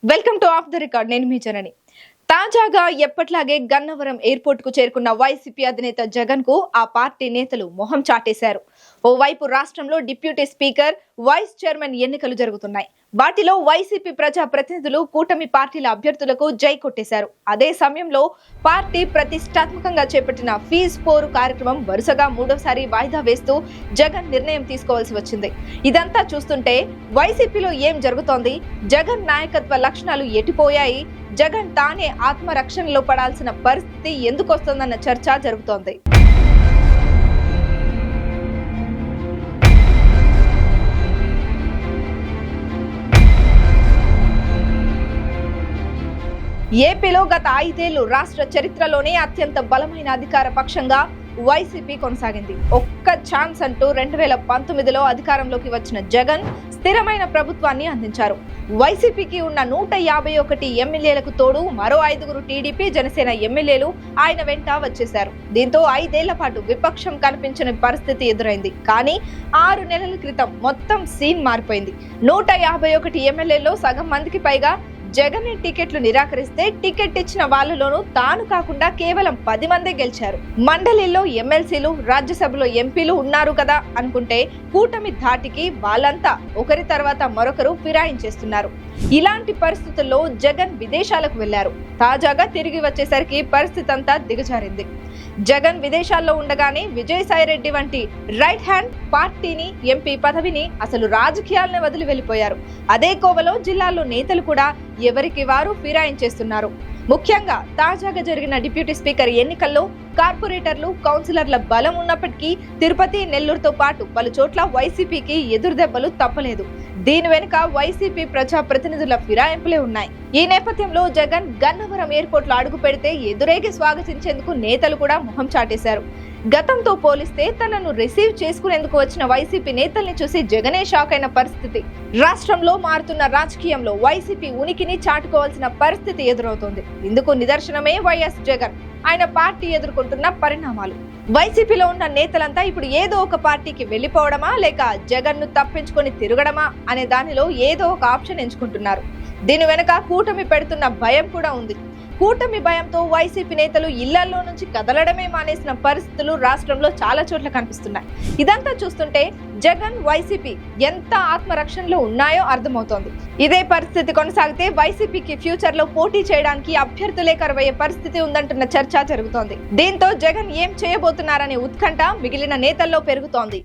Welcome to of the record. నేను మీ జనని. తాజాగా ఎప్పట్లాగే గన్నవరం ఎయిర్పోర్ట్ కు చేరుకున్న వైసీపీ అధినేత జగన్ కు ఆ పార్టీ నేతలు మొహం చాటేశారు. ఓవైపు రాష్ట్రంలో డిప్యూటీ స్పీకర్, వైస్ చైర్మన్ ఎన్నికలు జరుగుతున్నాయి. వాటిలో వైసీపీ ప్రజా ప్రతినిధులు కూటమి పార్టీల అభ్యర్థులకు జై కొట్టేశారు. అదే సమయంలో పార్టీ ప్రతిష్టాత్మకంగా చేపట్టిన ఫీజు పోరు కార్యక్రమం వరుసగా మూడోసారి వాయిదా వేస్తూ జగన్ నిర్ణయం తీసుకోవాల్సి వచ్చింది. ఇదంతా చూస్తుంటే వైసీపీలో ఏం జరుగుతోంది, జగన్ నాయకత్వ లక్షణాలు ఎటుపోయాయి, జగన్ తానే ఆత్మరక్షణలో పడాల్సిన పరిస్థితి ఎందుకు వస్తోందన్న చర్చ జరుగుతోంది. ఏపీలో గత 5 ఏళ్లు రాష్ట్ర చరిత్రలోనే అత్యంత బలమైన అధికార పక్షంగా వైసీపీ కొనసాగింది. ఒక్క ఛాన్స్ అంటూ 2019లో అధికారంలోకి వచ్చిన జగన్ స్థిరమైన ప్రభుత్వాన్ని అందించారు. వైసీపీకి ఉన్న 151 ఎమ్మెల్యేలకు తోడు మరో 5 టీడీపీ, జనసేన ఎమ్మెల్యేలు ఆయన వెంట వచ్చేశారు. దీంతో 5 ఏళ్ల పాటు విపక్షం కనిపించిన పరిస్థితి ఎదురైంది. కానీ 6 నెలల క్రితం మొత్తం సీన్ మారిపోయింది. 151 ఎమ్మెల్యేల్లో సగం మందికి పైగా జగన్ టికెట్లు నిరాకరిస్తే టికెట్ ఇచ్చిన వాళ్ళలోనూ తాను కాకుండా కేవలం 10 మందే గెలిచారు. మండలిలో ఎమ్మెల్సీలు, రాజ్యసభలో ఎంపీలు ఉన్నారు కదా అనుకుంటే కూటమి ధాటికి వాళ్ళంతా ఒకరి తర్వాత మరొకరు ఫిరాయించేస్తున్నారు. ఇలాంటి పరిస్థితుల్లో జగన్ విదేశాలకు వెళ్లారు. తాజాగా తిరిగి వచ్చేసరికి పరిస్థితి అంతా దిగజారింది. జగన్ విదేశాల్లో ఉండగానే విజయసాయిరెడ్డి వంటి రైట్ హ్యాండ్ పార్టీని, ఎంపీ పదవిని, అసలు రాజకీయాలను వదిలి వెళ్లిపోయారు. అదే కోవలో జిల్లాల్లో నేతలు కూడా ఎవరికి వారు ఫిరాయించేస్తున్నారు. ముఖ్యంగా తాజాగా జరిగిన డిప్యూటీ స్పీకర్ ఎన్నికల్లో కార్పొరేటర్లు, కౌన్సిలర్ల బలం ఉన్నప్పటికీ తిరుపతి, నెల్లూరుతో పాటు పలు చోట్ల వైసీపీకి ఎదురుదెబ్బలు తప్పలేదు. దీని వెనుక వైసీపీ ప్రజా ప్రతినిధుల ఫిరాయింపులే ఉన్నాయి. ఈ నేపథ్యంలో జగన్ గన్నవరం ఎయిర్పోర్ట్ లో అడుగు పెడితే ఎదురేగి స్వాగతించేందుకు నేతలు కూడా మొహం చాటేశారు. గతంతో పోలిస్తే తనను రిసీవ్ చేసుకునేందుకు వచ్చిన వైసీపీ నేతల్ని చూసి జగనే షాక్ అయిన పరిస్థితి. రాష్ట్రంలో మారుతున్న రాజకీయంలో వైసీపీ ఉనికిని చాటుకోవాల్సిన పరిస్థితి ఎదురవుతోంది. ఇందుకు నిదర్శనమే వైఎస్ జగన్, ఆయన పార్టీ ఎదుర్కొంటున్న పరిణామాలు. వైసీపీలో ఉన్న నేతలంతా ఇప్పుడు ఏదో ఒక పార్టీకి వెళ్లిపోవడమా, లేక జగన్ ను తప్పించుకొని తిరగడమా అనే దానిలో ఏదో ఒక ఆప్షన్ ఎంచుకుంటున్నారు. దీని వెనక కూటమి పెడుతున్న భయం కూడా ఉంది. కూటమి భయంతో వైసీపీ నేతలు ఇళ్లలో నుంచి కదలడమే మానేసిన పరిస్థితులు రాష్ట్రంలో చాలా చోట్ల కనిపిస్తున్నాయి. ఇదంతా చూస్తుంటే జగన్, వైసీపీ ఎంత ఆత్మరక్షణలో ఉన్నాయో అర్థమవుతోంది. ఇదే పరిస్థితి కొనసాగితే వైసీపీకి ఫ్యూచర్ లో పోటీ చేయడానికి అభ్యర్థులే కరువయ్యే పరిస్థితి ఉందంటున్న చర్చ జరుగుతోంది. దీంతో జగన్ ఏం చేయబోతున్నారనే ఉత్కంఠ మిగిలిన నేతల్లో పెరుగుతోంది.